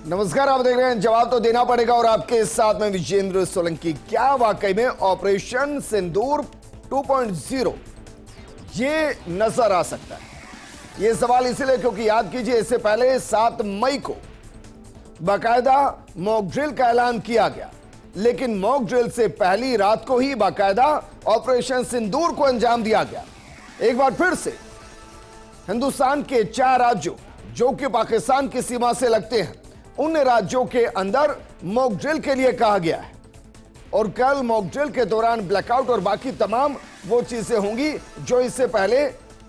नमस्कार, आप देख रहे हैं जवाब तो देना पड़ेगा और आपके साथ में विजेंद्र सोलंकी। क्या वाकई में ऑपरेशन सिंदूर 2.0 ये नजर आ सकता है? ये सवाल इसलिए क्योंकि याद कीजिए, इससे पहले 7 मई को बाकायदा मॉक ड्रिल का ऐलान किया गया, लेकिन मॉक ड्रिल से पहली रात को ही बाकायदा ऑपरेशन सिंदूर को अंजाम दिया गया। एक बार फिर से हिंदुस्तान के 4 राज्यों जो कि पाकिस्तान की सीमा से लगते हैं, उन राज्यों के अंदर मॉक ड्रिल के लिए कहा गया है और कल मॉक ड्रिल के दौरान ब्लैकआउट और बाकी तमाम वो चीजें होंगी जो इससे पहले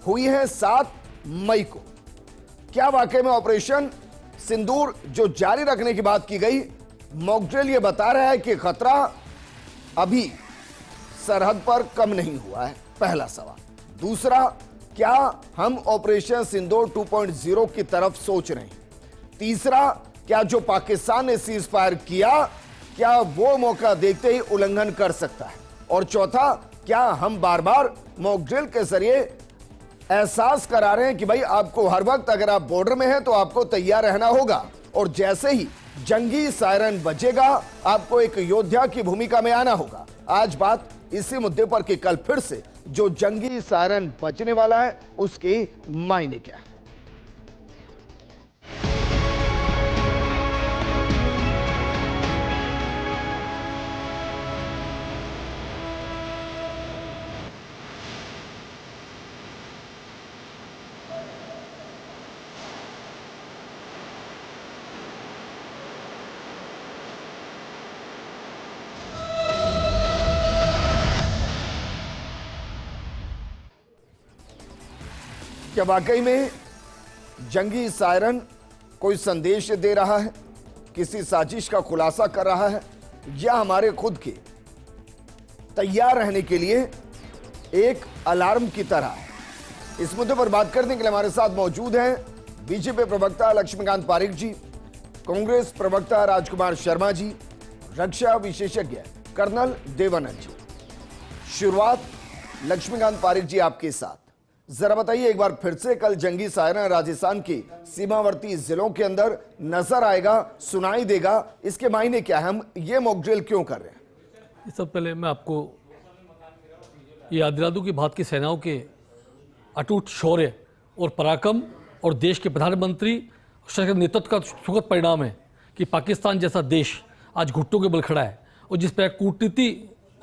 हुई हैं 7 मई को। क्या वाकई में ऑपरेशन सिंदूर जो जारी रखने की बात की गई, मॉक ड्रिल ये बता रहा है कि खतरा अभी सरहद पर कम नहीं हुआ है? पहला सवाल। दूसरा, क्या हम ऑपरेशन सिंदूर 2.0 की तरफ सोच रहे हैं? तीसरा, क्या जो पाकिस्तान ने सीज फायर किया, क्या वो मौका देखते ही उल्लंघन कर सकता है? और चौथा, क्या हम बार बार मॉक ड्रिल के जरिए एहसास करा रहे हैं कि भाई आपको हर वक्त अगर आप बॉर्डर में हैं तो आपको तैयार रहना होगा और जैसे ही जंगी सायरन बजेगा आपको एक योद्धा की भूमिका में आना होगा? आज बात इसी मुद्दे पर कि कल फिर से जो जंगी सायरन बजने वाला है उसके मायने क्या है। क्या वाकई में जंगी सायरन कोई संदेश दे रहा है, किसी साजिश का खुलासा कर रहा है, या हमारे खुद के तैयार रहने के लिए एक अलार्म की तरह है? इस मुद्दे पर बात करने के लिए हमारे साथ मौजूद हैं बीजेपी प्रवक्ता लक्ष्मीकांत पारिक जी, कांग्रेस प्रवक्ता राजकुमार शर्मा जी, रक्षा विशेषज्ञ कर्नल देवानंद जी। शुरुआत लक्ष्मीकांत पारिक जी आपके साथ। जरा बताइए एक बार फिर से, कल जंगी सायरन राजस्थान की सीमावर्ती जिलों के अंदर नजर आएगा, सुनाई देगा, इसके मायने क्या है? हम ये मॉक ड्रिल क्यों कर रहे हैं? इससे पहले मैं आपको ये याद दिला दूं कि भारत की सेनाओं के अटूट शौर्य और पराक्रम और देश के प्रधानमंत्री के नेतृत्व का सुखद परिणाम है कि पाकिस्तान जैसा देश आज घुटनों के बल खड़ा है। और जिस पर कूटनीति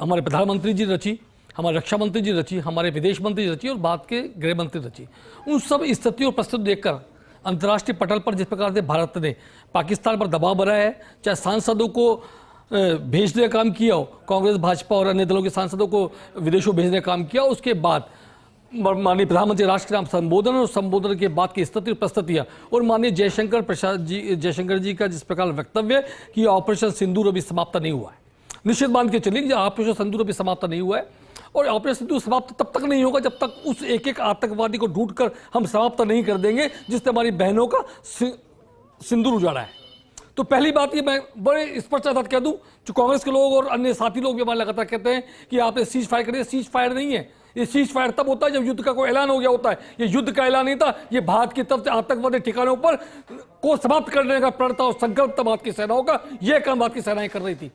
हमारे प्रधानमंत्री जी रची, हमारे रक्षा मंत्री जी रची, हमारे विदेश मंत्री जी रची और भारत के गृह मंत्री रची, उन सब स्थिति और परिस्थिति देखकर अंतर्राष्ट्रीय पटल पर जिस प्रकार से भारत ने पाकिस्तान पर दबाव बनाया है, चाहे सांसदों को भेजने का काम किया हो, कांग्रेस भाजपा और अन्य दलों के सांसदों को विदेशों भेजने का काम किया, उसके बाद माननीय प्रधानमंत्री राष्ट्र के नाम संबोधन और संबोधन के बाद की स्थिति और परिस्थितियाँ, और माननीय जयशंकर जी का जिस प्रकार वक्तव्य कि ऑपरेशन सिंदूर अभी समाप्त नहीं हुआ है। निश्चित मान के चलिए कि ऑपरेशन सिंदूर अभी समाप्त नहीं हुआ है और ऑपरेशन सिंदूर समाप्त तब तक नहीं होगा जब तक उस एक एक आतंकवादी को ढूंढकर हम समाप्त नहीं कर देंगे जिसने हमारी बहनों का सिंदूर उजाड़ा है। तो पहली बात ये मैं बड़े स्पष्ट साथ कह दूं, जो कांग्रेस के लोग और अन्य साथी लोग भी हमारे लगातार कहते हैं कि आपने सीज फायर करिए, सीज फायर नहीं है। ये सीज फायर तब होता है जब युद्ध का कोई ऐलान हो गया होता है। ये युद्ध का ऐलान नहीं था, ये भारत की तरफ से आतंकवादी ठिकानों पर को समाप्त करने का प्रण था और संकल्प था भारत की सेनाओं का। यह काम भारत की सेनाएं कर रही थी।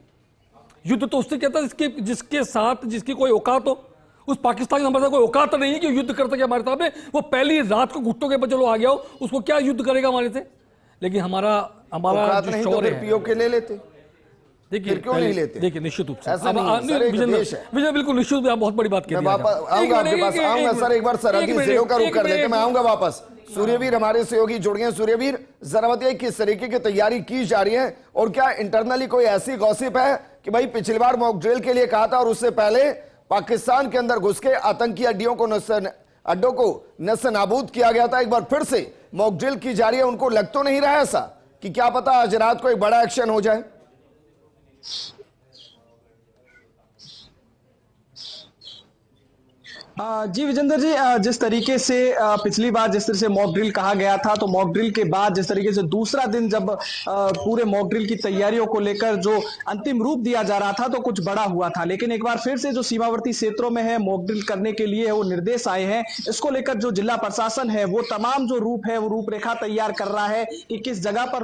युद्ध तो उससे कहता है जिसके साथ जिसकी कोई औकात हो। उस पाकिस्तान की हमारे साथ कोई औकात नहीं है कि युद्ध कर सके हमारे सामने। वो पहली रात को घुट्टों के बचलो आ गया हो, उसको क्या युद्ध करेगा हमारे से? लेकिन हमारा जो शौर्य है, पीओके ले लेते। देखिए क्यों नहीं लेते? देखिए निश्चित रूप से विजय बिल्कुल निश्चित रूप से आप बहुत बड़ी बात कह सर, एक बार सरहदी जिलों का रुख कर लेते, मैं आऊंगा वापस। सूर्यवीर हमारे सहयोगी जुड़ गए। सूर्यवीर, जरा बताइए किस तरीके की तैयारी की जा रही है और क्या इंटरनली कोई ऐसी गॉसिप है कि भाई पिछली बार मॉक ड्रिल के लिए कहा था और उससे पहले पाकिस्तान के अंदर घुस के आतंकी अड्डों को नस्ल नाबूद किया गया था? एक बार फिर से मॉक ड्रिल की जा रही है। उनको लग तो नहीं रहा है ऐसा कि क्या पता आज रात को एक बड़ा एक्शन हो जाए? जी विजेंद्र जी, जिस तरीके से पिछली बार जिस तरह से मॉक ड्रिल कहा गया था, तो मॉक ड्रिल के बाद जिस तरीके से दूसरा दिन जब पूरे मॉक ड्रिल की तैयारियों को लेकर जो अंतिम रूप दिया जा रहा था तो कुछ बड़ा हुआ था, लेकिन एक बार फिर से जो सीमावर्ती क्षेत्रों में है मॉक ड्रिल करने के लिए वो निर्देश आए हैं। इसको लेकर जो जिला प्रशासन है वो तमाम जो रूप है वो रूपरेखा तैयार कर रहा है कि किस जगह पर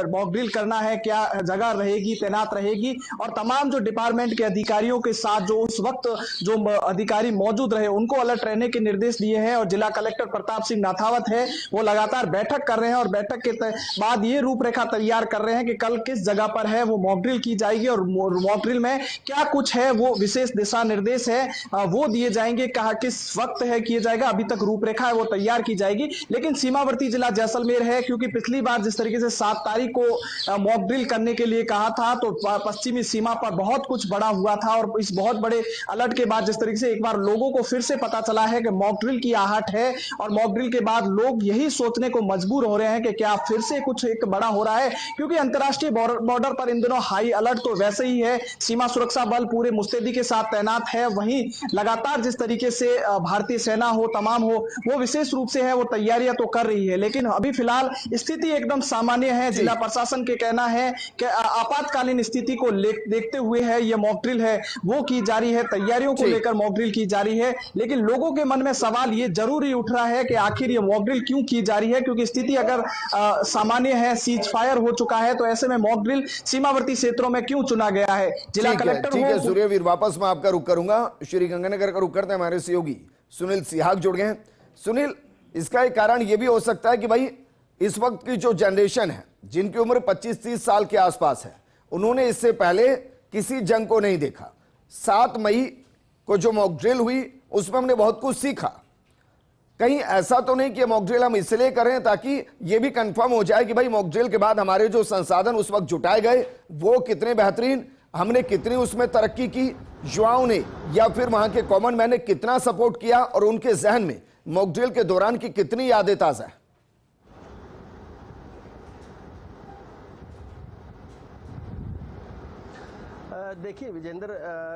मॉक ड्रिल करना है, क्या जगह रहेगी, तैनात रहेगी, और तमाम जो डिपार्टमेंट के अधिकारियों के साथ जो उस वक्त जो अधिकारी मौजूद रहे उनको अलर्ट रहने के निर्देश दिए हैं। और जिला कलेक्टर प्रताप सिंह नाथावत है वो लगातार बैठक कर रहे हैं और बैठक के बाद ये रूपरेखा तैयार कर रहे हैं कि कल किस जगह पर है वो मॉक ड्रिल की जाएगी और मॉक ड्रिल में क्या कुछ है वो विशेष दिशा निर्देश है वो दिए जाएंगे, कहा किस वक्त है किया जाएगा, अभी तक रूपरेखा है वो तैयार की जाएगी। लेकिन सीमावर्ती जिला जैसलमेर है, क्योंकि पिछली बार जिस तरीके से 7 तारीख को मॉक ड्रिल करने के लिए कहा था तो पश्चिमी सीमा पर बहुत कुछ बड़ा हुआ था और इस बहुत बड़े अलर्ट के बाद जिस तरीके से एक बार लोगों को फिर से पता चला है कि मॉक ड्रिल की आहट है और मॉक ड्रिल के बाद लोग यही सोचने को मजबूर हो रहे हैं कि क्या फिर से कुछ एक बड़ा हो रहा है, क्योंकि अंतर्राष्ट्रीय बॉर्डर पर इन दिनों हाई अलर्ट तो वैसे ही है, सीमा सुरक्षा बल पूरे मुस्तैदी के साथ तैनात है, वहीं लगातार जिस तरीके से भारतीय सेना हो तमाम हो वो विशेष रूप से है वो तैयारियां तो कर रही है, लेकिन अभी फिलहाल स्थिति एकदम सामान्य है। जिला प्रशासन के कहना है कि आपातकालीन स्थिति को देखते हुए है ये मॉक ड्रिल है वो की जा रही है, तैयारियों को लेकर मॉक ड्रिल की जा रही है। लेकिन लोगों के मन में सवाल ये जरूर ही उठ रहा है कि आखिर ये मॉक ड्रिल क्यों की जा रही है, क्योंकि स्थिति अगर सामान्य है, सीज फायर हो चुका है, तो ऐसे में मॉक ड्रिल सीमावर्ती क्षेत्रों में क्यों चुना गया है। जिला कलेक्टर ठीक है सूर्यवीर, वापस मैं आपका रुख करूंगा, श्री गंगानगर का रुख करते हैं, हमारे सहयोगी सुनील सिहाग जुड़ गए हैं। सुनील, इसका एक कारण यह भी हो सकता है कि भाई इस वक्त की जो जनरेशन है जिनकी उम्र 25-30 साल के आसपास है, उन्होंने इससे पहले किसी जंग को नहीं देखा। 7 मई को जो मॉक ड्रिल हुई उसमें हमने बहुत कुछ सीखा। कहीं ऐसा तो नहीं कि मॉक ड्रिल हम इसलिए करें ताकि यह भी कंफर्म हो जाए कि भाई मॉक ड्रिल के बाद हमारे जो संसाधन उस वक्त जुटाए गए वो कितने बेहतरीन, हमने कितनी उसमें तरक्की की, युवाओं ने या फिर वहां के कॉमन मैन ने कितना सपोर्ट किया और उनके जहन में मॉक ड्रिल के दौरान की कितनी यादें ताजा है। देखिए विजेंद्र,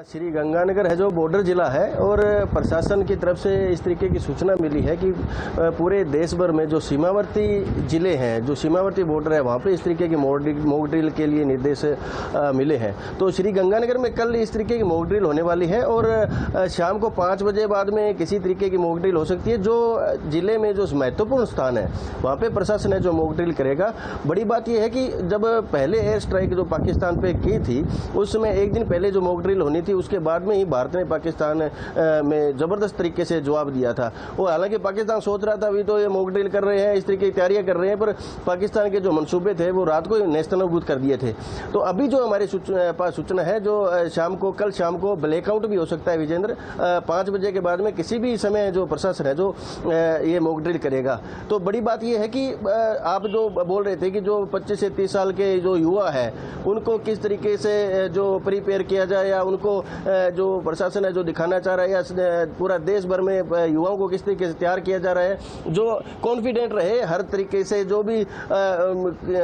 श्री गंगानगर है जो बॉर्डर जिला है और प्रशासन की तरफ से इस तरीके की सूचना मिली है कि पूरे देश भर में जो सीमावर्ती जिले हैं, जो सीमावर्ती बॉर्डर है, वहाँ पे इस तरीके की मॉक ड्रिल के लिए निर्देश मिले हैं। तो श्री गंगानगर में कल इस तरीके की मॉक ड्रिल होने वाली है और शाम को 5 बजे बाद में किसी तरीके की मॉक ड्रिल हो सकती है। जो जिले में जो महत्वपूर्ण स्थान है वहाँ पे प्रशासन है जो मॉक ड्रिल करेगा। बड़ी बात यह है कि जब पहले एयर स्ट्राइक जो पाकिस्तान पे की थी उस समय एक दिन पहले जो मॉक ड्रिल होनी थी उसके बाद में ही भारत ने पाकिस्तान में जबरदस्त तरीके से जवाब दिया था। वो हालांकि पाकिस्तान सोच रहा था अभी तो ये मॉक ड्रिल कर रहे हैं, इस तरीके की तैयारियां कर रहे हैं, पर पाकिस्तान के जो मंसूबे थे वो रात को नेस्तनाबूद कर दिए थे। तो अभी जो हमारी पास सूचना है जो कल शाम को ब्लैकआउट भी हो सकता है विजेंद्र, 5 बजे के बाद में किसी भी समय जो प्रशासन है जो ये मॉक ड्रिल करेगा। तो बड़ी बात यह है कि आप जो बोल रहे थे कि जो 25 से 30 साल के जो युवा है उनको किस तरीके से जो प्रिपेयर किया जाए या उनको जो प्रशासन है जो दिखाना चाह रहा है या पूरा देश भर में युवाओं को किस तरीके से तैयार किया जा रहा है जो कॉन्फिडेंट रहे हर तरीके से, जो भी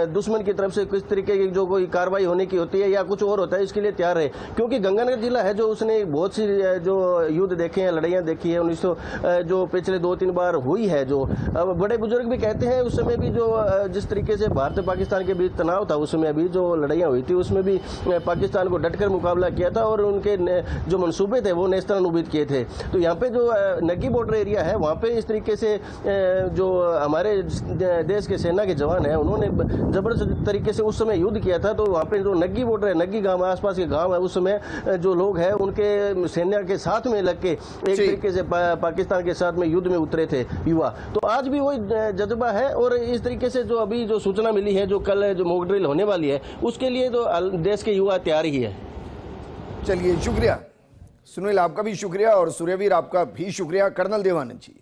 दुश्मन की तरफ से किस तरीके की जो कोई कार्रवाई होने की होती है या कुछ और होता है इसके लिए तैयार रहे। क्योंकि गंगानगर जिला है जो उसने बहुत सी जो युद्ध देखे हैं, लड़ाइयाँ देखी है 1900 जो पिछले 2-3 बार हुई है। जो बड़े बुजुर्ग भी कहते हैं उस समय भी जो जिस तरीके से भारत पाकिस्तान के बीच तनाव था उस समय भी जो लड़ाइयाँ हुई थी उसमें भी पाकिस्तान को डटकर मुकाबला किया था और उनके जो मंसूबे थे वो नेस्तनाबूद किए थे। तो यहाँ पे जो नग्गी बॉर्डर एरिया है वहाँ पे इस तरीके से जो हमारे देश के सेना के जवान हैं उन्होंने जबरदस्त तरीके से उस समय युद्ध किया था। तो वहाँ पे जो नग्गी बॉर्डर है, नग्गी गांव आसपास के गांव है, उस समय जो लोग हैं उनके सेना के साथ में लग के एक तरीके से पाकिस्तान के साथ में युद्ध में उतरे थे युवा। तो आज भी वही जज्बा है और इस तरीके से जो अभी जो सूचना मिली है जो कल जो मॉक ड्रिल होने वाली है उसके लिए तो देश के युवा तैयार ही है। चलिए, शुक्रिया सुनील, आपका भी शुक्रिया और सूर्यवीर आपका भी शुक्रिया। कर्नल देवानंद जी,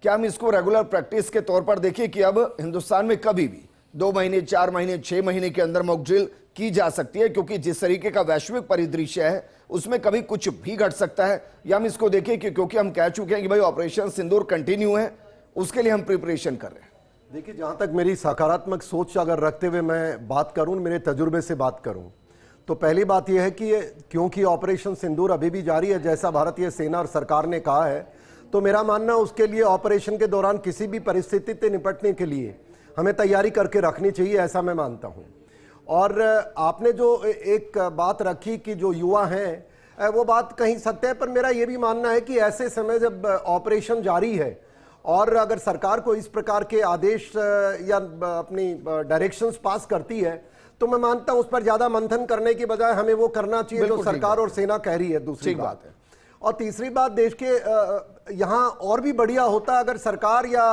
क्या हम इसको रेगुलर प्रैक्टिस के तौर पर देखें कि अब हिंदुस्तान में कभी भी 2 महीने, 4 महीने, 6 महीने के अंदर मॉक ड्रिल की जा सकती है, क्योंकि जिस तरीके का वैश्विक परिदृश्य है उसमें कभी कुछ भी घट सकता है, या हम इसको देखें कि क्योंकि हम कह चुके हैं कि भाई ऑपरेशन सिंदूर कंटिन्यू है, उसके लिए हम प्रिपरेशन कर रहे हैं। देखिए, जहां तक मेरी सकारात्मक सोच अगर रखते हुए मैं बात करूं, मेरे तजुर्बे से बात करूं, तो पहली बात यह है कि क्योंकि ऑपरेशन सिंदूर अभी भी जारी है, जैसा भारतीय सेना और सरकार ने कहा है, तो मेरा मानना उसके लिए ऑपरेशन के दौरान किसी भी परिस्थिति से निपटने के लिए हमें तैयारी करके रखनी चाहिए, ऐसा मैं मानता हूं। और आपने जो एक बात रखी कि जो युवा हैं, वो बात कहीं सत्य है, पर मेरा यह भी मानना है कि ऐसे समय जब ऑपरेशन जारी है और अगर सरकार को इस प्रकार के आदेश या अपनी डायरेक्शंस पास करती है, तो मैं मानता हूं उस पर ज्यादा मंथन करने की बजाय हमें वो करना चाहिए जो सरकार और सेना कह रही है। दूसरी बात है, और तीसरी बात, देश के यहां और भी बढ़िया होता अगर सरकार या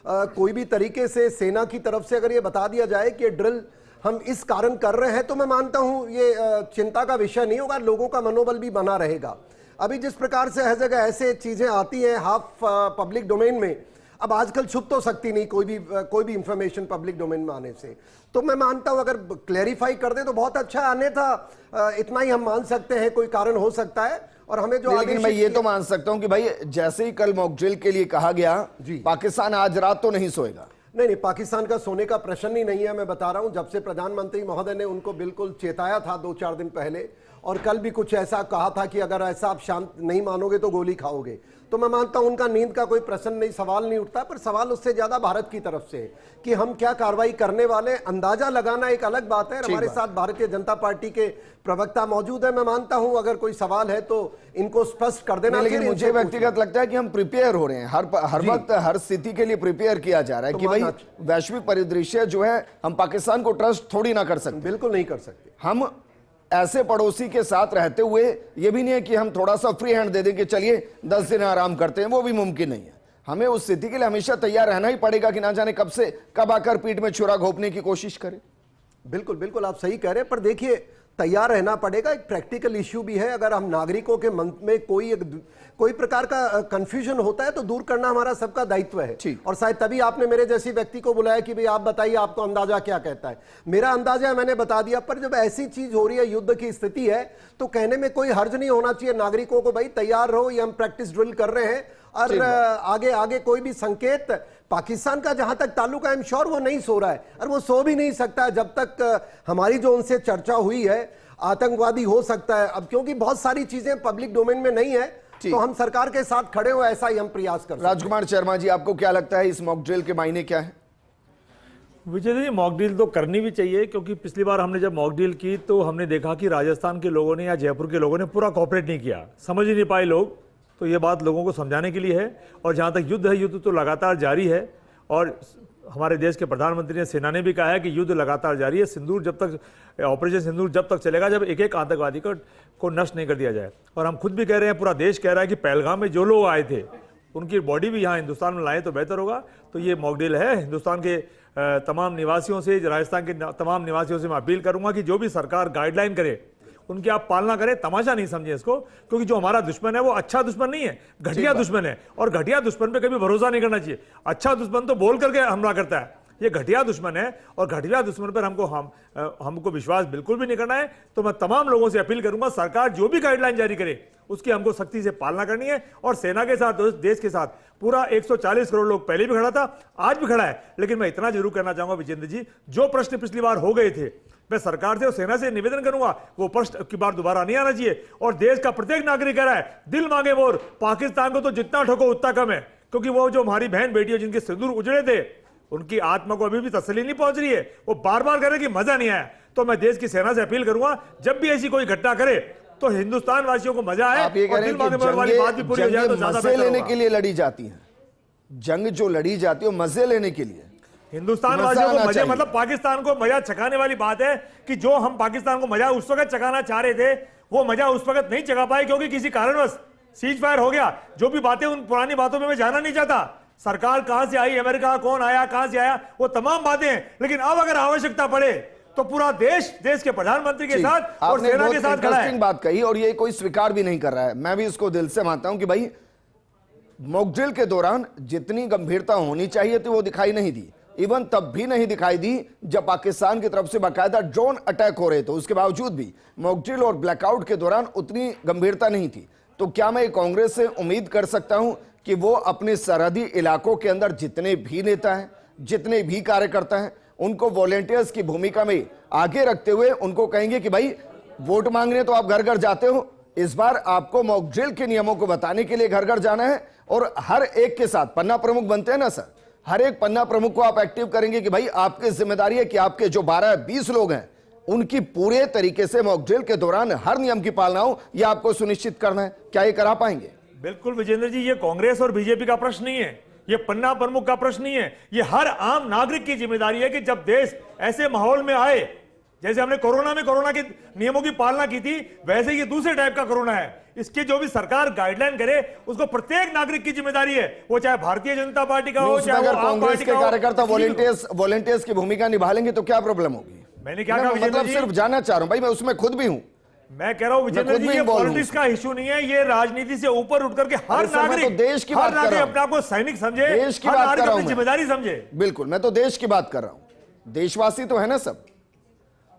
कोई भी तरीके से सेना की तरफ से अगर ये बता दिया जाए कि ड्रिल हम इस कारण कर रहे हैं, तो मैं मानता हूं ये चिंता का विषय नहीं होगा, लोगों का मनोबल भी बना रहेगा। अभी जिस प्रकार से हर जगह ऐसे चीजें आती हैं हाफ पब्लिक डोमेन में, अब आजकल छुप तो सकती नहीं कोई भी इंफॉर्मेशन पब्लिक डोमेन में आने से, तो मैं मानता हूं अगर क्लैरिफाई कर दे तो बहुत अच्छा। अन्यथा इतना ही हम मान सकते हैं कोई कारण हो सकता है, और हमें जो लेकिन मैं ये तो मान सकता हूं कि भाई जैसे ही कल मॉक ड्रिल के लिए कहा गया, पाकिस्तान आज रात तो नहीं सोएगा। नहीं, पाकिस्तान का सोने का प्रश्न ही नहीं है। मैं बता रहा हूं, जब से प्रधानमंत्री महोदय ने उनको बिल्कुल चेताया था 2-4 दिन पहले, और कल भी कुछ ऐसा कहा था कि अगर ऐसा आप शांत नहीं मानोगे तो गोली खाओगे, तो मैं मानता हूं उनका नींद का कोई प्रश्न नहीं, सवाल नहीं उठता। पर सवाल उससे ज्यादा भारत की तरफ से कि हम क्या कार्रवाई करने वाले, अंदाजा लगाना एक अलग बात है। हमारे साथ भारतीय जनता पार्टी के प्रवक्ता मौजूद है, मैं मानता हूं अगर कोई सवाल है तो इनको स्पष्ट कर देना। लेकिन मुझे व्यक्तिगत लगता है कि हम प्रिपेयर हो रहे हैं, हर वक्त हर स्थिति के लिए प्रिपेयर किया जा रहा है, कि भाई वैश्विक परिदृश्य जो है, हम पाकिस्तान को ट्रस्ट थोड़ी ना कर सकते। बिल्कुल नहीं कर सकते। हम ऐसे पड़ोसी के साथ रहते हुए ये भी नहीं है कि हम थोड़ा सा फ्री हैंड दे दें कि चलिए 10 दिन आराम करते हैं, वो भी मुमकिन नहीं है। हमें उस स्थिति के लिए हमेशा तैयार रहना ही पड़ेगा कि ना जाने कब आकर पीठ में छुरा घोंपने की कोशिश करें। बिल्कुल बिल्कुल आप सही कह रहे हैं, पर देखिए तैयार रहना पड़ेगा। एक प्रैक्टिकल इश्यू भी है, अगर हम नागरिकों के मन में कोई प्रकार का कंफ्यूजन होता है तो दूर करना हमारा सबका दायित्व है। और शायद तभी आपने मेरे जैसी व्यक्ति को बुलाया कि भाई आप बताइए आपको अंदाजा क्या कहता है। मेरा अंदाजा मैंने बता दिया, पर जब ऐसी चीज हो रही है, युद्ध की स्थिति है, तो कहने में कोई हर्ज नहीं होना चाहिए नागरिकों को, भाई तैयार रहो, ये हम प्रैक्टिस ड्रिल कर रहे हैं। और आगे आगे कोई भी संकेत पाकिस्तान का जहां तक ताल्लुक है, आई एम श्योर वो नहीं सो रहा है, और वो सो भी नहीं सकता है जब तक हमारी जो उनसे चर्चा हुई है आतंकवादी हो सकता है। अब क्योंकि बहुत सारी चीजें पब्लिक डोमेन में नहीं है, तो हम सरकार के साथ खड़े हो, ऐसा ही हम प्रयास कर सकते हैं। राजकुमार शर्मा जी, आपको क्या लगता है इस मॉक ड्रिल के मायने क्या है? विजय जी, मॉक ड्रिल तो करनी भी चाहिए, क्योंकि पिछली बार हमने जब मॉक ड्रिल की तो हमने देखा कि राजस्थान के लोगों ने या जयपुर के लोगों ने पूरा कोऑपरेट नहीं किया, समझ ही नहीं पाए लोग। तो ये बात लोगों को समझाने के लिए है। और जहाँ तक युद्ध है, युद्ध तो लगातार जारी है, और हमारे देश के प्रधानमंत्री ने, सेना ने भी कहा है कि युद्ध लगातार जारी है। सिंदूर जब तक, ऑपरेशन सिंदूर जब तक चलेगा जब एक एक आतंकवादी को नष्ट नहीं कर दिया जाए। और हम खुद भी कह रहे हैं, पूरा देश कह रहा है कि पहलगाम में जो लोग आए थे उनकी बॉडी भी यहाँ हिंदुस्तान में लाए तो बेहतर होगा। तो ये मॉक ड्रिल है। हिंदुस्तान के तमाम निवासियों से, राजस्थान के तमाम निवासियों से मैं अपील करूंगा कि जो भी सरकार गाइडलाइन करे उनकी आप पालना करें। तमाशा नहीं समझे इसको, क्योंकि जो हमारा दुश्मन है वो अच्छा दुश्मन नहीं है, घटिया दुश्मन है। और घटिया दुश्मन पे कभी भरोसा नहीं करना चाहिए। अच्छा दुश्मन तो बोल करके हमला करता है, ये घटिया दुश्मन है, और घटिया दुश्मन पर हमको विश्वास बिल्कुल भी नहीं करना है। तो मैं तमाम लोगों से अपील करूंगा, सरकार जो भी गाइडलाइन जारी करे उसकी हमको सख्ती से पालना करनी है। और सेना के साथ, देश के साथ पूरा 140 करोड़ लोग पहले भी खड़ा था, आज भी खड़ा है। लेकिन मैं इतना जरूर कहना चाहूंगा विजेंद्र जी, जो प्रश्न पिछली बार हो गए थे, मैं सरकार से और सेना से निवेदन करूंगा वो प्रश्न की बार दोबारा नहीं आना चाहिए। और देश का प्रत्येक नागरिक कह रहा है, दिल मांगे मोर, पाकिस्तान को तो जितना ठोको उतना कम है। क्योंकि वो जो हमारी बहन बेटियों जिनके सिंदूर उजड़े थे, उनकी आत्मा को अभी भी तसल्ली नहीं पहुंच रही है, वो बार बार कह रहे कि मजा नहीं आया। तो मैं देश की सेना से अपील करूंगा, जब भी ऐसी कोई घटना करे तो हिंदुस्तान वासियों को मजा आए। आप ये कह रहे हैं कि जंग मजे लेने के लिए लड़ी जाती है, जंग जो लड़ी जाती है मजे लेने के लिए, हिंदुस्तान वासियों को मजे, मतलब पाकिस्तान को मजा चखाने वाली बात है कि जो हम पाकिस्तान को मजा उस वक्त चखाना चाह रहे थे, वो मजा उस वक्त नहीं चखा पाए, क्योंकि किसी कारणवश सीज फायर हो गया। जो भी बातें, उन पुरानी बातों में मैं जाना नहीं चाहता, सरकार कहां से आई, अमेरिका कौन आया, कहां से आया, वो तमाम बातें हैं। लेकिन अब अगर आवश्यकता पड़े तो पूरा देश के प्रधानमंत्री के साथ और सेना के साथ खड़ा है। बात कही, और ये कोई स्वीकार भी नहीं कर रहा है। मैं भी इसको दिल से मानता हूं कि भाई मॉक ड्रिल के दौरान जितनी गंभीरता होनी चाहिए थी वो दिखाई नहीं दी। इवन तब भी नहीं दिखाई दी जब पाकिस्तान की तरफ से बाकायदा ड्रोन अटैक हो रहे थे, उसके बावजूद भी मॉक ड्रिल और ब्लैकआउट के दौरान उतनी गंभीरता नहीं थी। तो क्या मैं कांग्रेस से उम्मीद कर सकता हूं कि वो अपने सरहदी इलाकों के अंदर जितने भी नेता हैं, जितने भी कार्यकर्ता हैं, उनको वॉलेंटियर्स की भूमिका में आगे रखते हुए उनको कहेंगे कि भाई वोट मांगने तो आप घर घर जाते हो, इस बार आपको मॉक ड्रिल के नियमों को बताने के लिए घर घर जाना है और हर एक के साथ पन्ना प्रमुख बनते हैं ना सर, हर एक पन्ना प्रमुख को आप एक्टिव करेंगे कि भाई आपकी जिम्मेदारी है कि आपके जो 12-20 लोग हैं उनकी पूरे तरीके से मॉक ड्रिल के दौरान हर नियम की पालना हो, यह आपको सुनिश्चित करना है। क्या ये करा पाएंगे? बिल्कुल विजेंद्र जी, ये कांग्रेस और बीजेपी का प्रश्न नहीं है, ये पन्ना प्रमुख का प्रश्न नहीं है, ये हर आम नागरिक की जिम्मेदारी है कि जब देश ऐसे माहौल में आए, जैसे हमने कोरोना के नियमों की पालना की थी, वैसे ये दूसरे टाइप का कोरोना है। इसके जो भी सरकार गाइडलाइन करे उसको प्रत्येक नागरिक की जिम्मेदारी है, वो चाहे भारतीय जनता पार्टी का हो, चाहे अगर कांग्रेस के कार्यकर्ता वॉलंटियर्स की भूमिका निभा लेंगे तो क्या प्रॉब्लम होगी? मैंने क्या कहा मतलब सिर्फ जानना चाह रहा हूं भाई, मैं उसमें खुद भी हूं। मैं कह रहा हूं विजेंद्र जी, ये पॉलिटिक्स का इशू नहीं है, ये राजनीति से ऊपर उठ करके हर नागरिक देश की बात कर रहा हूं, अपने आप को सैनिक समझे, देश की बात कर रहा हूं, जिम्मेदारी समझे। बिल्कुल, मैं तो देश की बात कर रहा हूं, देशवासी तो है ना सब,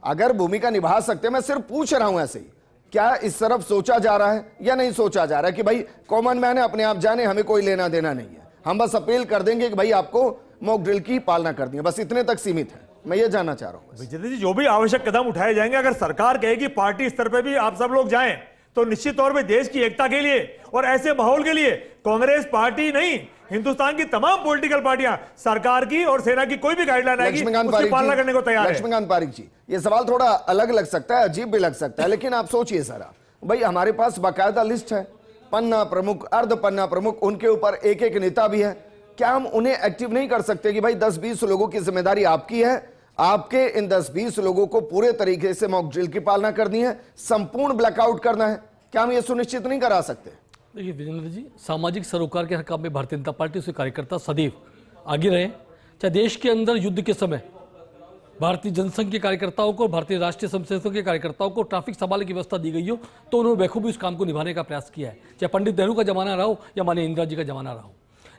अगर भूमिका निभा सकते हैं। मैं सिर्फ पूछ रहा हूं ऐसे ही, क्या इस तरफ सोचा जा रहा है या नहीं सोचा जा रहा है कि भाई कॉमन मैन है, अपने आप जाने, हमें कोई लेना देना नहीं है, हम बस अपील कर देंगे कि भाई आपको मॉक ड्रिल की पालना करनी है, बस इतने तक सीमित है। मैं ये जानना चाह रहा हूं विजेंद्र जी, जो भी आवश्यक कदम उठाए जाएंगे, अगर सरकार कहेगी पार्टी स्तर पे भी आप सब लोग जाएं, तो निश्चित तौर पे देश की एकता के लिए और ऐसे माहौल के लिए कांग्रेस पार्टी नहीं, हिंदुस्तान की तमाम पॉलिटिकल पार्टियां सरकार की और सेना की कोई भी गाइडलाइन आएगी उसकी पालना करने को तैयार है। लक्ष्मीकांत पारिक जी, ये सवाल थोड़ा अलग लग सकता है, अजीब भी लग सकता है, लेकिन आप सोचिए सारा भाई, हमारे पास बाकायदा लिस्ट है, पन्ना प्रमुख, अर्ध पन्ना प्रमुख, उनके ऊपर एक एक नेता भी है। क्या हम उन्हें एक्टिव नहीं कर सकते कि भाई 10-20 लोगों की जिम्मेदारी आपकी है, आपके इन 10-20 लोगों को पूरे तरीके से मॉक ड्रिल की पालना करनी है, संपूर्ण ब्लैकआउट करना है? क्या हम ये सुनिश्चित नहीं करा सकते? देखिए विजेंद्र जी, सामाजिक सरोकार के हर काम में भारतीय जनता पार्टी उसके कार्यकर्ता सदैव आगे रहे। चाहे देश के अंदर युद्ध के समय भारतीय जनसंघ के कार्यकर्ताओं को, भारतीय राष्ट्रीय स्वयंसेवकों के कार्यकर्ताओं को ट्रैफिक संभालने की व्यवस्था दी गई हो, तो उन्होंने बखूबी उस काम को निभाने का प्रयास किया है, चाहे पंडित नेहरू का जमाना रहा हो या माननीय इंदिरा जी का जमाना रहा हो।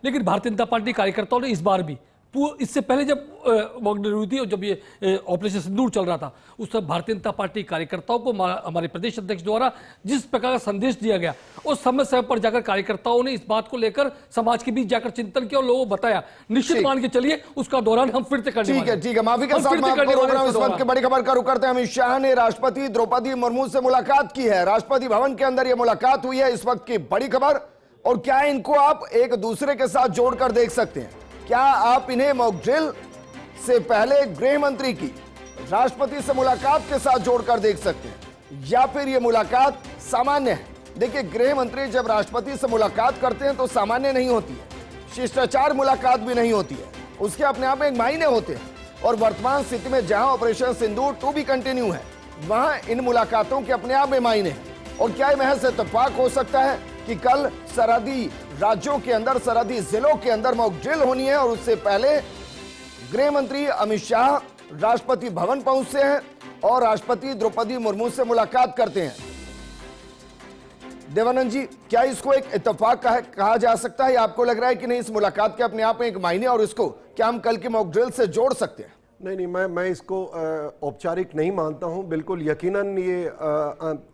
लेकिन भारतीय जनता पार्टी कार्यकर्ताओं ने इस बार भी, इससे पहले जब मॉक ड्रिल हुई थी और जब ये ऑपरेशन सिंदूर चल रहा था, उस समय भारतीय जनता पार्टी कार्यकर्ताओं को हमारे प्रदेश अध्यक्ष द्वारा जिस प्रकार का संदेश दिया गया, उस समय समय पर जाकर कार्यकर्ताओं ने इस बात को लेकर समाज के बीच जाकर चिंतन किया और लोगों को बताया। निश्चित मान के चलिए उसका दौरान हम फिर से करने वाले हैं। ठीक है, माफी के साथ मैं आपको रोक रहा हूं। इस वक्त की बड़ी खबर का रुख करते हैं। अमित शाह ने राष्ट्रपति द्रौपदी मुर्मू से मुलाकात की है, राष्ट्रपति भवन के अंदर यह मुलाकात हुई है, इस वक्त की बड़ी खबर। और क्या इनको आप एक दूसरे के साथ जोड़कर देख सकते हैं? क्या आप इन्हें मॉक ड्रिल से पहले गृह मंत्री की राष्ट्रपति से मुलाकात के साथ जोड़कर देख सकते हैं, या फिर यह मुलाकात सामान्य है? देखिए, गृह मंत्री जब राष्ट्रपति से मुलाकात करते हैं तो सामान्य नहीं होती है, शिष्टाचार मुलाकात भी नहीं होती है, उसके अपने आप में एक मायने होते हैं। और वर्तमान स्थिति में जहां ऑपरेशन सिंदूर 2 भी कंटिन्यू है, वहां इन मुलाकातों के अपने आप में मायने हैं। और क्या महज इत्तेफाक हो सकता है कि कल सरहदी राज्यों के अंदर, सरहदी जिलों के अंदर मॉक ड्रिल होनी है और उससे पहले गृह मंत्री अमित शाह राष्ट्रपति भवन पहुंचते हैं और राष्ट्रपति द्रौपदी मुर्मू से मुलाकात करते हैं? देवानंद जी, क्या इसको एक इत्तेफाक कहा जा सकता है, या आपको लग रहा है कि नहीं, इस मुलाकात के अपने आप में एक मायने, और इसको क्या हम कल के मॉक ड्रिल से जोड़ सकते हैं? नहीं, मैं इसको औपचारिक नहीं मानता हूं, बिल्कुल यकीनन ये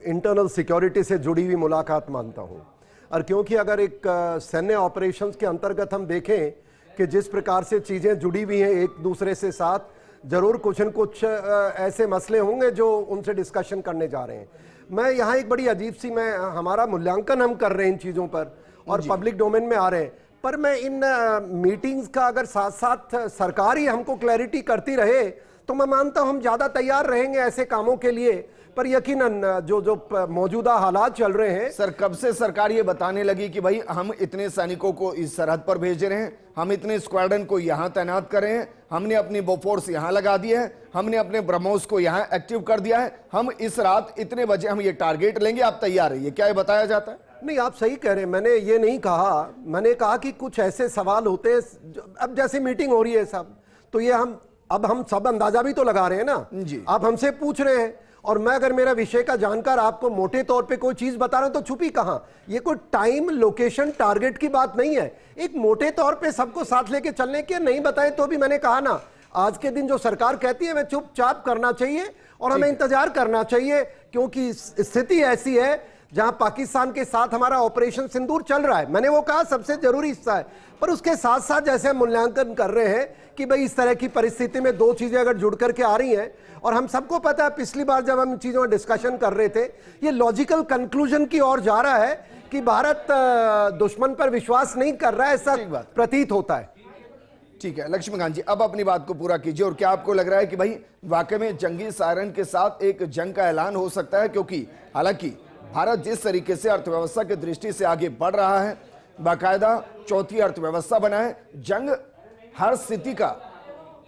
इंटरनल सिक्योरिटी से जुड़ी हुई मुलाकात मानता हूं। और क्योंकि अगर एक सैन्य ऑपरेशंस के अंतर्गत हम देखें कि जिस प्रकार से चीज़ें जुड़ी हुई हैं एक दूसरे से साथ, जरूर कुछ न कुछ ऐसे मसले होंगे जो उनसे डिस्कशन करने जा रहे हैं। मैं यहाँ एक बड़ी अजीब सी, हमारा मूल्यांकन हम कर रहे हैं इन चीज़ों पर और पब्लिक डोमेन में आ रहे हैं, पर मैं इन मीटिंग्स का अगर साथ साथ सरकार ही हमको क्लैरिटी करती रहे तो मैं मानता हूं हम ज़्यादा तैयार रहेंगे ऐसे कामों के लिए। पर यकीनन जो मौजूदा हालात चल रहे हैं, सर कब से सरकार ये बताने लगी कि भाई हम इतने सैनिकों को इस सरहद पर भेज रहे हैं, हम इतने स्क्वाड्रन को यहाँ तैनात कर रहे हैं, हमने अपनी बोफोर्स यहाँ लगा दी है, हमने अपने ब्रह्मोस को यहाँ एक्टिव कर दिया है, हम इस रात इतने बजे हम ये टारगेट लेंगे, आप तैयार रहिए, क्या ये बताया जाता है? नहीं, आप सही कह रहे हैं, मैंने ये नहीं कहा। मैंने कहा कि कुछ ऐसे सवाल होते हैं, अब जैसे मीटिंग हो रही है सब, तो ये हम सब अंदाजा भी तो लगा रहे हैं ना जी। आप हमसे पूछ रहे हैं, और मैं अगर मेरा विषय का जानकार आपको मोटे तौर पे कोई चीज बता रहा हूं तो छुपी कहां? ये कोई टाइम, लोकेशन, टारगेट की बात नहीं है, एक मोटे तौर पे सबको साथ लेके चलने के। नहीं बताए तो भी मैंने कहा ना, आज के दिन जो सरकार कहती है, हमें चुपचाप करना चाहिए और हमें इंतजार करना चाहिए, क्योंकि स्थिति ऐसी है जहां पाकिस्तान के साथ हमारा ऑपरेशन सिंदूर चल रहा है। मैंने वो कहा सबसे जरूरी हिस्सा है, पर उसके साथ साथ जैसे हम मूल्यांकन कर रहे हैं कि भाई इस तरह की परिस्थिति में दो चीजें अगर जुड़ करके आ रही हैं, और हम सबको पता है पिछली बार जब हम इन चीजों में डिस्कशन कर रहे थे, ये लॉजिकल कंक्लूजन की ओर जा रहा है कि भारत दुश्मन पर विश्वास नहीं कर रहा है, ऐसा प्रतीत होता है। ठीक है लक्ष्मीकांत जी, अब अपनी बात को पूरा कीजिए। और क्या आपको लग रहा है कि भाई वाकई में जंगी सायरन के साथ एक जंग का ऐलान हो सकता है? क्योंकि हालांकि भारत जिस तरीके से अर्थव्यवस्था की दृष्टि से आगे बढ़ रहा है, बाकायदा चौथी अर्थव्यवस्था बना है, जंग हर स्थिति का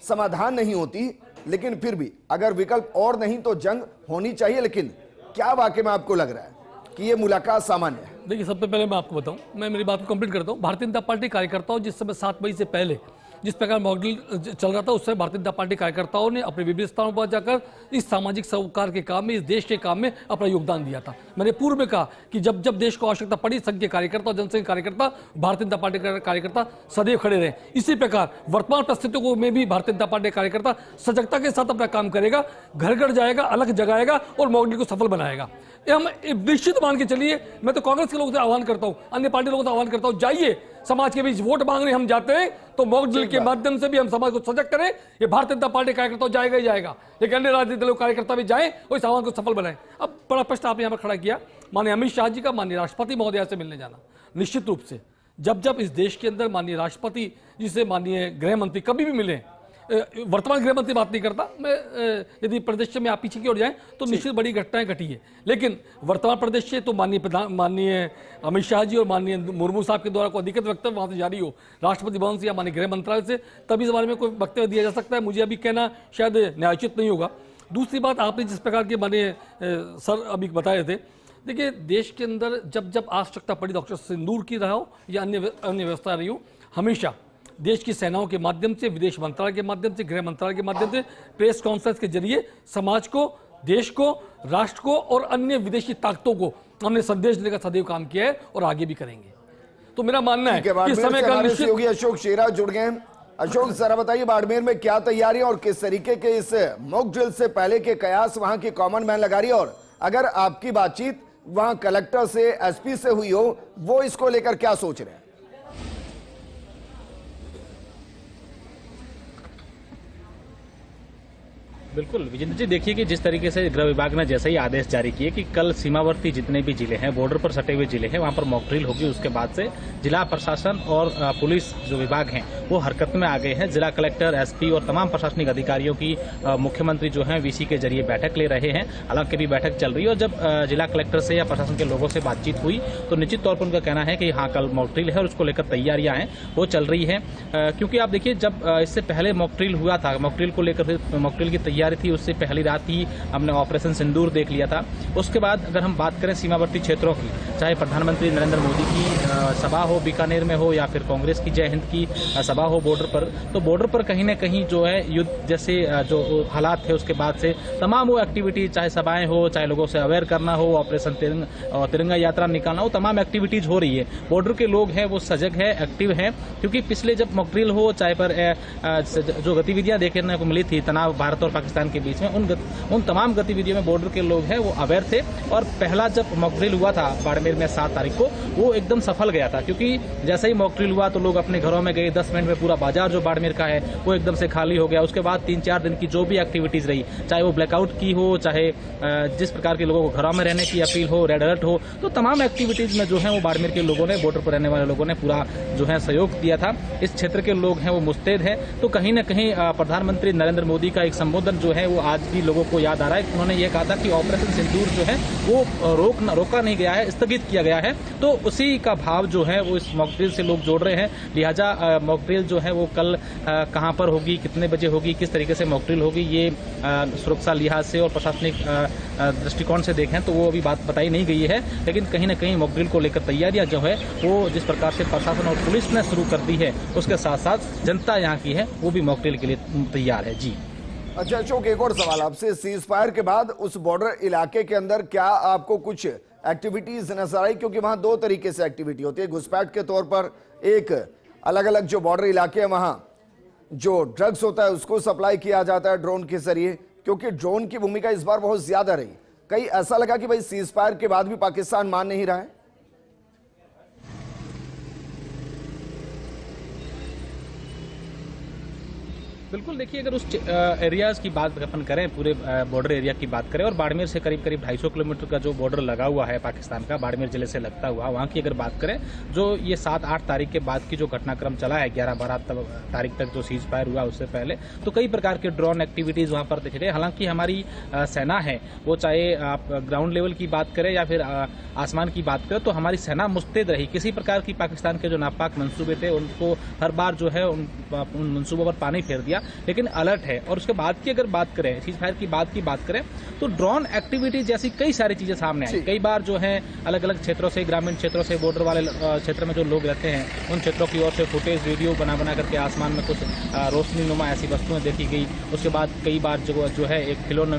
समाधान नहीं होती, लेकिन फिर भी अगर विकल्प और नहीं तो जंग होनी चाहिए। लेकिन क्या वाकई में आपको लग रहा है कि ये मुलाकात सामान्य है? देखिए, सबसे पहले मैं आपको बताऊं, मैं मेरी बात को कंप्लीट करता हूं। भारतीय जनता पार्टी कार्यकर्ताओं जिस समय 7 मई से पहले जिस प्रकार मॉकड्रिल चल रहा था, उस समय भारतीय जनता पार्टी कार्यकर्ताओं ने अपने विभिन्न स्थानों पर जाकर इस सामाजिक सरोकार के काम में, इस देश के काम में अपना योगदान दिया था। मैंने पूर्व में कहा कि जब जब देश को आवश्यकता पड़ी, संघ के कार्यकर्ता और जनसंघ कार्यकर्ता, भारतीय जनता पार्टी के कार्यकर्ता सदैव खड़े रहे। इसी प्रकार वर्तमान परिस्थितियों में भी भारतीय जनता पार्टी कार्यकर्ता सजगता के साथ अपना काम करेगा, घर घर जाएगा, अलग जगाएगा और मॉकड्रिल को सफल बनाएगा। हम निश्चित मान के चलिए। मैं तो कांग्रेस के लोगों से आह्वान करता हूं, अन्य पार्टी लोगों से आह्वान करता हूं, जाइए समाज के बीच वोट मांगने हम जाते हैं तो मॉकड्रिल के माध्यम से भी हम समाज को सजग करें। ये भारतीय जनता पार्टी कार्यकर्ता जाएगा ही जाएगा, लेकिन अन्य राजनीतिक दलों कार्यकर्ता भी जाएं और इस आह्वान को सफल बनाएं। अब बड़ा प्रश्न आपने यहाँ पर खड़ा किया, माननीय अमित शाह जी का माननीय राष्ट्रपति महोदया से मिलने जाना। निश्चित रूप से जब जब इस देश के अंदर माननीय राष्ट्रपति जी से माननीय गृह मंत्री कभी भी मिले, वर्तमान गृह मंत्री बात नहीं करता मैं, यदि प्रदेश में आप पीछे की ओर जाएं तो निश्चित बड़ी घटनाएं घटी है, लेकिन वर्तमान प्रदेश से तो माननीय अमित शाह जी और माननीय मुर्मू साहब के द्वारा कोई अधिकृत वक्तव्य वहां से जारी हो, राष्ट्रपति भवन से या माननीय गृह मंत्रालय से, तभी इस बारे में कोई वक्तव्य दिया जा सकता है। मुझे अभी कहना शायद न्यायोचित नहीं होगा। दूसरी बात, आपने जिस प्रकार के माननीय सर अभी बताए थे, देखिए देश के अंदर जब जब आवश्यकता पड़ी, डॉक्टर सिंदूर की रहा हो या अन्य व्यवस्था रही हो, हमेशा देश की सेनाओं के माध्यम से, विदेश मंत्रालय के माध्यम से, गृह मंत्रालय के माध्यम से, प्रेस कॉन्फ्रेंस के जरिए समाज को, देश को, राष्ट्र को और अन्य विदेशी ताकतों को हमने संदेश देने का सदैव काम किया है और आगे भी करेंगे। तो मेरा मानना है कि समय का निश्चित। योगी अशोक शेरा जुड़ गए हैं। अशोक जरा बताइए, बाड़मेर में क्या तैयारी और किस तरीके के इस मॉक ड्रिल से पहले के कयास वहां की कॉमन मैन लगा रही है, और अगर आपकी बातचीत वहां कलेक्टर से, एसपी से हुई हो, वो इसको लेकर क्या सोच रहे हैं? बिल्कुल विजेंद्र जी, देखिए कि जिस तरीके से गृह विभाग ने जैसे ही आदेश जारी किए कि कल सीमावर्ती जितने भी जिले हैं, बॉर्डर पर सटे हुए जिले हैं, वहां पर मॉक ड्रिल होगी, उसके बाद से जिला प्रशासन और पुलिस जो विभाग हैं वो हरकत में आ गए हैं। जिला कलेक्टर, एसपी और तमाम प्रशासनिक अधिकारियों की मुख्यमंत्री जो है वीसी के जरिए बैठक ले रहे हैं। हालांकि भी बैठक चल रही है और जब जिला कलेक्टर से या प्रशासन के लोगों से बातचीत हुई तो निश्चित तौर पर उनका कहना है कि हाँ, कल मॉक ड्रिल है और उसको लेकर तैयारियां हैं वो चल रही है। क्योंकि आप देखिए, जब इससे पहले मॉक ड्रिल हुआ था, मॉक ड्रिल को लेकर मॉक ड्रिल की तैयारी थी, उससे पहली रात ही हमने ऑपरेशन सिंदूर देख लिया था। उसके बाद अगर हम बात करें सीमावर्ती क्षेत्रों की, चाहे प्रधानमंत्री नरेंद्र मोदी की सभा हो बीकानेर में हो या फिर कांग्रेस की जय हिंद की सभा हो बॉर्डर पर, तो बॉर्डर पर कहीं न कहीं जो है युद्ध जैसे जो हालात थे, उसके बाद से तमाम वो एक्टिविटी, चाहे सभाएं हो, चाहे लोगों से अवेयर करना हो, ऑपरेशन तिरंगा यात्रा निकालना हो, तमाम एक्टिविटीज हो रही है। बॉर्डर के लोग हैं वो सजग है, एक्टिव है, क्योंकि पिछले जब मॉक ड्रिल हो, चाहे पर जो गतिविधियां देखने को मिली थी तनाव भारत और पाकिस्तान के बीच में, उन तमाम गतिविधियों में बॉर्डर के लोग हैं वो अवेयर थे। और पहला जब मॉक ड्रिल हुआ था बाड़मेर में 7 तारीख को, वो एकदम सफल गया था, क्योंकि जैसे ही मॉक ड्रिल हुआ तो लोग अपने घरों में गए। 10 मिनट में पूरा बाजार जो बाड़मेर का है वो एकदम से खाली हो गया। उसके बाद 3-4 दिन की जो भी एक्टिविटीज रही, चाहे वो ब्लैकआउट की हो, चाहे जिस प्रकार के लोगों को घरों में रहने की अपील हो, रेड अलर्ट हो, तो तमाम एक्टिविटीज में जो है वो बाड़मेर के लोगों ने, बॉर्डर पर रहने वाले लोगों ने पूरा जो है सहयोग दिया था। इस क्षेत्र के लोग हैं वो मुस्तैद है। तो कहीं न कहीं प्रधानमंत्री नरेंद्र मोदी का एक संबोधन जो है वो आज भी लोगों को याद आ रहा है। उन्होंने ये कहा था कि ऑपरेशन सिंदूर जो है वो रोका नहीं गया है, स्थगित किया गया है। तो उसी का भाव जो है वो इस मॉक ड्रिल से लोग जोड़ रहे हैं। लिहाजा मॉक ड्रिल जो है वो कल कहां पर होगी, कितने बजे होगी, किस तरीके से मॉक ड्रिल होगी, ये सुरक्षा लिहाज से और प्रशासनिक दृष्टिकोण से देखें तो वो अभी बात बताई नहीं गई है। लेकिन कहीं न कहीं मॉक ड्रिल को लेकर तैयारियां जो है वो जिस प्रकार से प्रशासन और पुलिस ने शुरू कर दी है, उसके साथ साथ जनता यहाँ की है वो भी मॉक ड्रिल के लिए तैयार है। जी अच्छा अशोक, एक और सवाल आपसे, सीज फायर के बाद उस बॉर्डर इलाके के अंदर क्या आपको कुछ एक्टिविटीज नजर आई? क्योंकि वहां 2 तरीके से एक्टिविटी होती है। घुसपैठ के तौर पर एक अलग अलग जो बॉर्डर इलाके हैं वहां जो ड्रग्स होता है उसको सप्लाई किया जाता है ड्रोन के जरिए, क्योंकि ड्रोन की भूमिका इस बार बहुत ज्यादा रही। कहीं ऐसा लगा कि भाई सीज फायर के बाद भी पाकिस्तान मान नहीं रहा है? बिल्कुल, देखिए अगर उस एरियाज की बात अपन करें, पूरे बॉर्डर एरिया की बात करें, और बाड़मेर से करीब 250 किलोमीटर का जो बॉर्डर लगा हुआ है पाकिस्तान का, बाड़मेर जिले से लगता हुआ, वहाँ की अगर बात करें, जो ये 7-8 तारीख के बाद की जो घटनाक्रम चला है, 11-12 तारीख तक जो सीज फायर हुआ उससे पहले, तो कई प्रकार के ड्रोन एक्टिविटीज़ वहाँ पर दिखे गए। हालांकि हमारी सेना है, वो चाहे आप ग्राउंड लेवल की बात करें या फिर आसमान की बात करें, तो हमारी सेना मुस्तैद रही। किसी प्रकार की पाकिस्तान के जो नापाक मंसूबे थे उनको हर बार जो है उन मंसूबों पर पानी फेर दिया, लेकिन अलर्ट है। और उसके बाद की अगर बात करें, सीज फायर की बात करें, तो ड्रोन एक्टिविटी जैसी कई सारी चीजें सामने आई। कई बार जो है अलग अलग क्षेत्रों से, ग्रामीण क्षेत्रों से, बॉर्डर वाले क्षेत्र में जो लोग रहते हैं उन क्षेत्रों की ओर से फुटेज, वीडियो बना करके आसमान में कुछ रोशनी नुमा ऐसी वस्तुएं देखी गई। उसके बाद कई बार जो है एक खिलौनों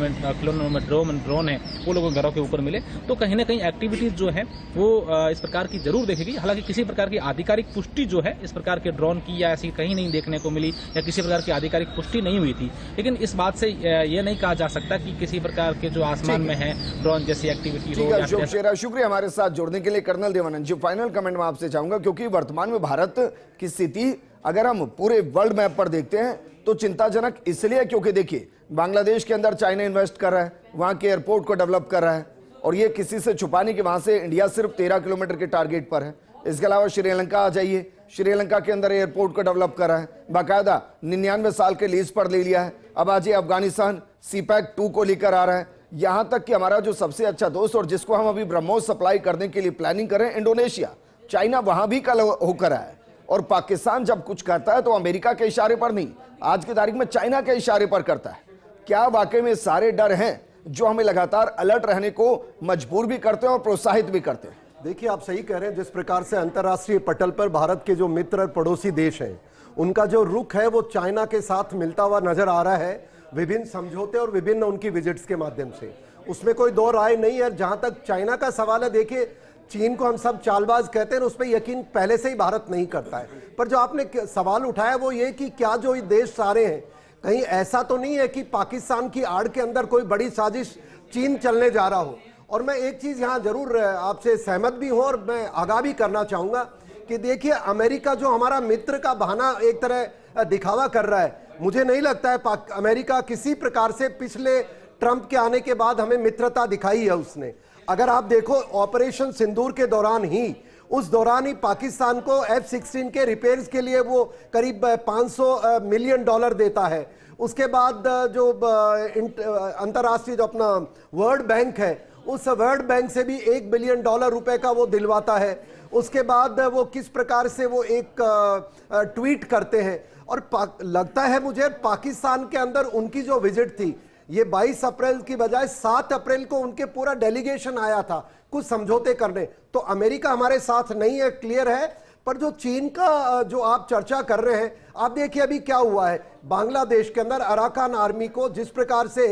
में ड्रोन है वो लोगों घरों के ऊपर मिले। तो कहीं ना कहीं एक्टिविटीज जो है वो इस प्रकार की जरूर देखी गई। हालांकि किसी प्रकार की आधिकारिक पुष्टि जो है इस प्रकार के ड्रोन की या ऐसी कहीं नहीं देखने को मिली, या किसी प्रकार की आधिकारिक पुष्टि नहीं हुई थी। लेकिन इस बात से ये नहीं कहा जा सकता कि किसी प्रकार के जो आसमान में है ड्रोन जैसी एक्टिविटी हो। अशोक शेरा, शुक्रिया हमारे साथ जुड़ने के लिए। कर्नल देवानंद जी, फाइनल कमेंट में आपसे चाहूंगा, क्योंकि वर्तमान में भारत की स्थिति अगर हम पूरे वर्ल्ड मैप पर देखते हैं तो चिंताजनक इसलिए क्योंकि देखिए बांग्लादेश के अंदर चाइना इन्वेस्ट कर रहा है, वहां के एयरपोर्ट को डेवलप कर रहा है, और ये किसी से छुपा नहीं कि वहां से इंडिया सिर्फ 13 किलोमीटर के टारगेट पर है। इसके अलावा श्रीलंका आ जाइए, श्रीलंका के अंदर एयरपोर्ट को डेवलप कर रहा है, बाकायदा 99 साल के लीज पर ले लिया है। अब आज ये अफगानिस्तान CPEC 2 को लेकर आ रहा है। यहां तक कि हमारा जो सबसे अच्छा दोस्त और जिसको हम अभी ब्रह्मोस सप्लाई करने के लिए प्लानिंग कर रहे हैं, इंडोनेशिया, चाइना वहां भी कल होकर आया है। और पाकिस्तान जब कुछ करता है तो अमेरिका के इशारे पर नहीं, आज की तारीख में चाइना के इशारे पर करता है। क्या वाकई में सारे डर हैं जो हमें लगातार अलर्ट रहने को मजबूर भी करते हैं और प्रोत्साहित भी करते हैं? देखिए, आप सही कह रहे हैं। जिस प्रकार से अंतर्राष्ट्रीय पटल पर भारत के जो मित्र और पड़ोसी देश हैं, उनका जो रुख है वो चाइना के साथ मिलता हुआ नजर आ रहा है, विभिन्न समझौते और विभिन्न उनकी विजिट्स के माध्यम से। उसमें कोई दो राय नहीं है। जहां तक चाइना का सवाल है, देखिए चीन को हम सब चालबाज कहते हैं, उस पर यकीन पहले से ही भारत नहीं करता है। पर जो आपने सवाल उठाया वो ये कि क्या जो ये देश सारे हैं, कहीं ऐसा तो नहीं है कि पाकिस्तान की आड़ के अंदर कोई बड़ी साजिश चीन चलने जा रहा हो। और मैं एक चीज यहां जरूर आपसे सहमत भी हूं और मैं आगाह भी करना चाहूंगा कि देखिए, अमेरिका जो हमारा मित्र का बहाना एक तरह दिखावा कर रहा है, मुझे नहीं लगता है अमेरिका किसी प्रकार से पिछले ट्रंप के आने के बाद हमें मित्रता दिखाई है उसने। अगर आप देखो, ऑपरेशन सिंदूर के दौरान ही, उस दौरान ही पाकिस्तान को F-16 के रिपेयर्स के लिए वो करीब $500 मिलियन देता है। उसके बाद जो अंतर्राष्ट्रीय जो अपना वर्ल्ड बैंक है, उस वर्ल्ड बैंक से भी $1 बिलियन रुपए का वो दिलवाता है। उसके बाद वो किस प्रकार से वो एक ट्वीट करते हैं। और लगता है मुझे पाकिस्तान के अंदर उनकी जो विजिट थी, ये 22 अप्रैल की बजाय 7 अप्रैल को उनके पूरा डेलीगेशन आया था कुछ समझौते करने। तो अमेरिका हमारे साथ नहीं है, क्लियर है। पर जो चीन का जो आप चर्चा कर रहे हैं, आप देखिए अभी क्या हुआ है बांग्लादेश के अंदर। अराकान आर्मी को जिस प्रकार से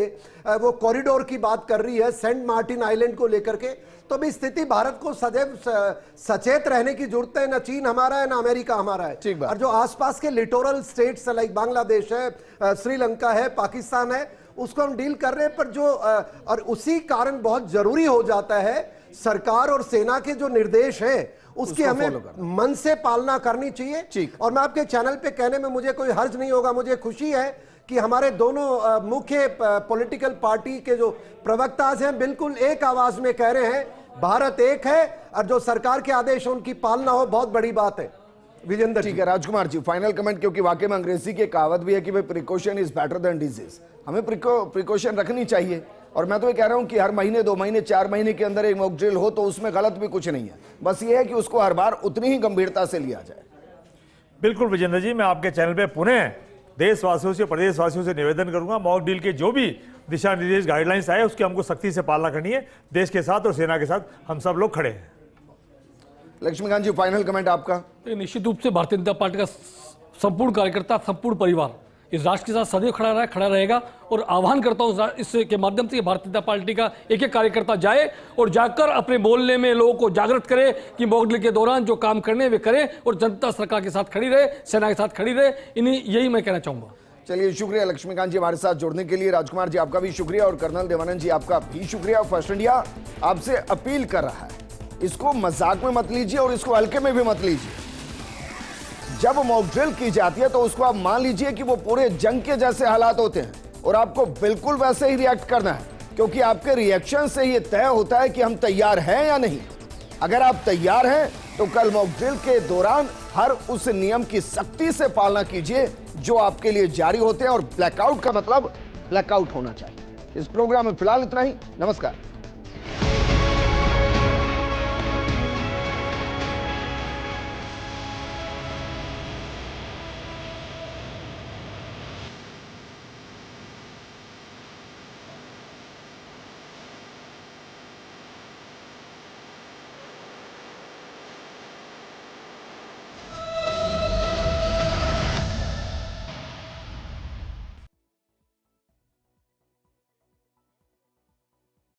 वो कॉरिडोर की बात कर रही है सेंट मार्टिन आइलैंड को लेकर के, तो अभी स्थिति भारत को सदैव सचेत रहने की जरूरत है। ना चीन हमारा है, ना अमेरिका हमारा है। और जो आसपास के लिटोरल स्टेट्स लाइक बांग्लादेश है, श्रीलंका है, पाकिस्तान है, उसको हम डील कर रहे हैं। पर जो और उसी कारण बहुत जरूरी हो जाता है सरकार और सेना के जो निर्देश हैं उसकी हमें मन से पालना करनी चाहिए। और मैं आपके चैनल पे कहने में मुझे कोई हर्ज नहीं होगा, मुझे खुशी है कि हमारे दोनों मुख्य पॉलिटिकल पार्टी के जो प्रवक्ता हैं बिल्कुल एक आवाज में कह रहे हैं भारत एक है और जो सरकार के आदेश है उनकी पालना हो, बहुत बड़ी बात है। विजेंद्र, ठीक है राजकुमार जी, फाइनल कमेंट, क्योंकि वाकई में अंग्रेजी की कहावत भी है कि भाई precaution is better than disease. हमें प्रिकॉशन रखनी चाहिए। और मैं तो ये कह रहा हूं कि हर महीने, 2 महीने, 4 महीने के अंदर एक मॉक ड्रिल हो तो उसमें गलत भी कुछ नहीं है। बस ये है कि उसको हर बार उतनी ही गंभीरता से लिया जाए। बिल्कुल विजेंद्र जी, मैं आपके चैनल पे पुनः देशवासियों से, प्रदेशवासियों से निवेदन करूंगा, मॉक ड्रिल के जो भी दिशा निर्देश गाइडलाइंस आए उसकी हमको सख्ती से पालना करनी है। देश के साथ और सेना के साथ हम सब लोग खड़े हैं। लक्ष्मीकांत जी, फाइनल कमेंट आपका। निश्चित रूप से भारतीय जनता पार्टी का संपूर्ण कार्यकर्ता, संपूर्ण परिवार इस राष्ट्र के साथ सदैव खड़ा रहेगा। और आह्वान करता हूं इसके माध्यम से भारतीय जनता पार्टी का एक एक कार्यकर्ता जाए और जाकर अपने बोलने में लोगों को जागृत करे कि मॉक ड्रिल के दौरान जो काम करने वे करें और जनता सरकार के साथ खड़ी रहे, सेना के साथ खड़ी रहे। यही मैं कहना चाहूंगा। चलिए, शुक्रिया लक्ष्मीकांत जी हमारे साथ जुड़ने के लिए। राजकुमार जी आपका भी शुक्रिया और कर्नल देवानंद जी आपका भी शुक्रिया। फर्स्ट इंडिया आपसे अपील कर रहा है, इसको मजाक में मत लीजिए और इसको हल्के में भी मत लीजिए। जब मॉक ड्रिल की जाती है तो उसको आप मान लीजिए कि वो पूरे जंग के जैसे हालात होते हैं और आपको बिल्कुल वैसे ही रिएक्ट करना है, क्योंकि आपके रिएक्शन से ये तय होता है कि हम तैयार हैं या नहीं। अगर आप तैयार हैं तो कल मॉक ड्रिल के दौरान हर उस नियम की सख्ती से पालना कीजिए जो आपके लिए जारी होते हैं, और ब्लैकआउट का मतलब ब्लैकआउट होना चाहिए। इस प्रोग्राम में फिलहाल इतना ही। नमस्कार।